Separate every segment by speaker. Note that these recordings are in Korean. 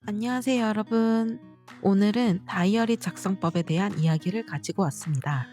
Speaker 1: 안녕하세요, 여러분. 오늘은 다이어리 작성법에 대한 이야기를 가지고 왔습니다.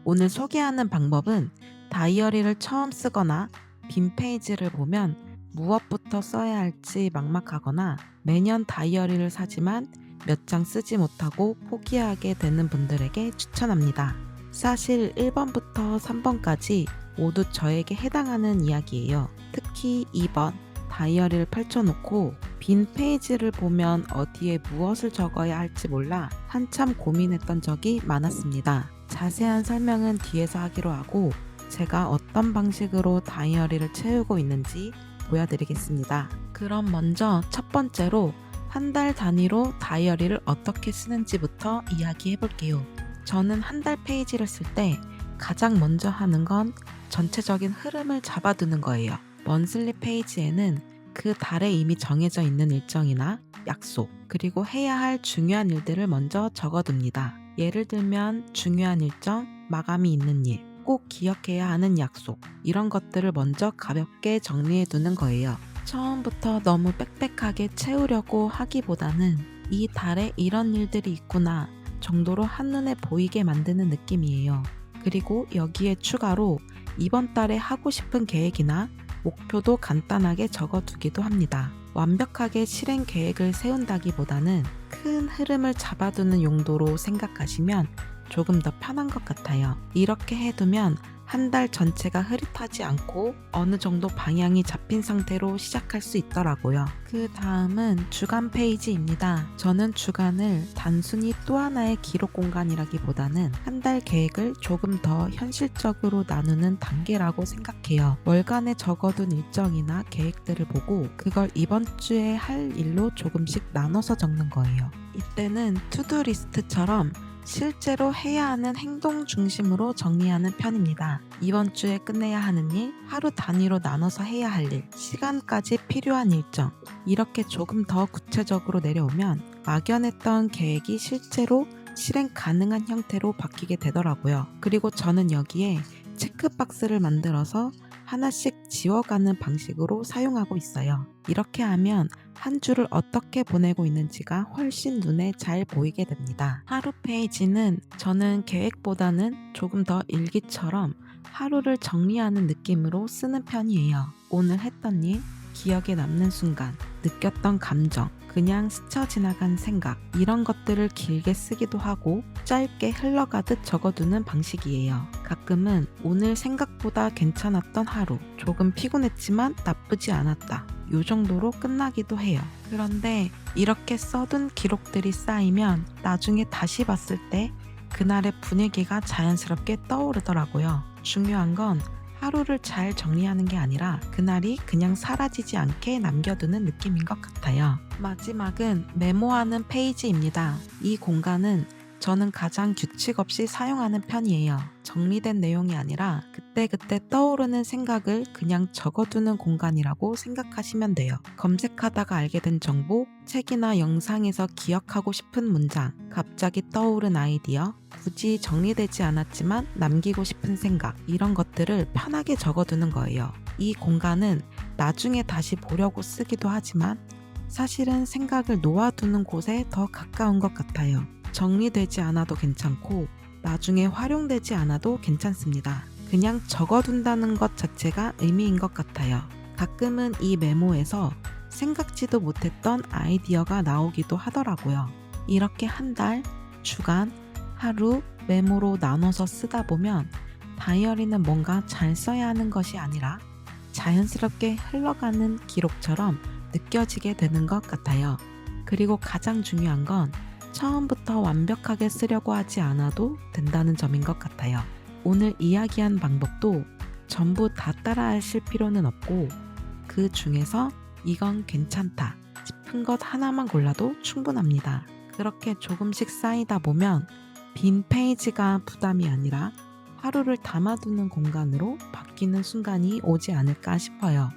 Speaker 1: 오늘 소개하는 방법은 다이어리를 처음 쓰거나 빈 페이지를 보면 무엇부터 써야 할지 막막하거나 매년 다이어리를 사지만 몇 장 쓰지 못하고 포기하게 되는 분들에게 추천합니다. 사실 1번부터 3번까지 모두 저에게 해당하는 이야기예요. 특히 2번, 다이어리를 펼쳐놓고 빈 페이지를 보면 어디에 무엇을 적어야 할지 몰라 한참 고민했던 적이 많았습니다. 자세한 설명은 뒤에서 하기로 하고 제가 어떤 방식으로 다이어리를 채우고 있는지 보여드리겠습니다. 그럼 먼저 첫 번째로 한 달 단위로 다이어리를 어떻게 쓰는지부터 이야기해 볼게요. 저는 한 달 페이지를 쓸 때 가장 먼저 하는 건 전체적인 흐름을 잡아두는 거예요. 먼슬리 페이지에는 그 달에 이미 정해져 있는 일정이나 약속, 그리고 해야 할 중요한 일들을 먼저 적어둡니다. 예를 들면 중요한 일정, 마감이 있는 일, 꼭 기억해야 하는 약속, 이런 것들을 먼저 가볍게 정리해 두는 거예요. 처음부터 너무 빽빽하게 채우려고 하기보다는 이 달에 이런 일들이 있구나 정도로 한눈에 보이게 만드는 느낌이에요. 그리고 여기에 추가로 이번 달에 하고 싶은 계획이나 목표도 간단하게 적어두기도 합니다. 완벽하게 실행 계획을 세운다기보다는 큰 흐름을 잡아두는 용도로 생각하시면 조금 더 편한 것 같아요. 이렇게 해두면 한 달 전체가 흐릿하지 않고 어느 정도 방향이 잡힌 상태로 시작할 수 있더라고요. 그 다음은 주간 페이지입니다. 저는 주간을 단순히 또 하나의 기록 공간이라기보다는 한 달 계획을 조금 더 현실적으로 나누는 단계라고 생각해요. 월간에 적어둔 일정이나 계획들을 보고 그걸 이번 주에 할 일로 조금씩 나눠서 적는 거예요. 이때는 투두 리스트처럼 실제로 해야 하는 행동 중심으로 정리하는 편입니다. 이번 주에 끝내야 하는 일, 하루 단위로 나눠서 해야 할 일, 시간까지 필요한 일정, 이렇게 조금 더 구체적으로 내려오면 막연했던 계획이 실제로 실행 가능한 형태로 바뀌게 되더라고요. 그리고 저는 여기에 체크박스를 만들어서 하나씩 지워가는 방식으로 사용하고 있어요. 이렇게 하면 한 주를 어떻게 보내고 있는지가 훨씬 눈에 잘 보이게 됩니다. 하루 페이지는 저는 계획보다는 조금 더 일기처럼 하루를 정리하는 느낌으로 쓰는 편이에요. 오늘 했던 일, 기억에 남는 순간, 느꼈던 감정, 그냥 스쳐 지나간 생각, 이런 것들을 길게 쓰기도 하고 짧게 흘러가듯 적어두는 방식이에요. 가끔은 오늘 생각보다 괜찮았던 하루, 조금 피곤했지만 나쁘지 않았다, 요 정도로 끝나기도 해요. 그런데 이렇게 써둔 기록들이 쌓이면 나중에 다시 봤을 때 그날의 분위기가 자연스럽게 떠오르더라고요. 중요한 건 하루를 잘 정리하는 게 아니라 그날이 그냥 사라지지 않게 남겨두는 느낌인 것 같아요. 마지막은 메모하는 페이지입니다. 이 공간은 저는 가장 규칙 없이 사용하는 편이에요. 정리된 내용이 아니라 그때그때 떠오르는 생각을 그냥 적어두는 공간이라고 생각하시면 돼요. 검색하다가 알게 된 정보, 책이나 영상에서 기억하고 싶은 문장, 갑자기 떠오른 아이디어, 굳이 정리되지 않았지만 남기고 싶은 생각, 이런 것들을 편하게 적어두는 거예요. 이 공간은 나중에 다시 보려고 쓰기도 하지만 사실은 생각을 놓아두는 곳에 더 가까운 것 같아요. 정리되지 않아도 괜찮고 나중에 활용되지 않아도 괜찮습니다. 그냥 적어둔다는 것 자체가 의미인 것 같아요. 가끔은 이 메모에서 생각지도 못했던 아이디어가 나오기도 하더라고요. 이렇게 한 달, 주간, 하루 메모로 나눠서 쓰다 보면 다이어리는 뭔가 잘 써야 하는 것이 아니라 자연스럽게 흘러가는 기록처럼 느껴지게 되는 것 같아요. 그리고 가장 중요한 건 처음부터 완벽하게 쓰려고 하지 않아도 된다는 점인 것 같아요. 오늘 이야기한 방법도 전부 다 따라하실 필요는 없고 그 중에서 이건 괜찮다 싶은 것 하나만 골라도 충분합니다. 그렇게 조금씩 쌓이다 보면 빈 페이지가 부담이 아니라 하루를 담아두는 공간으로 바뀌는 순간이 오지 않을까 싶어요.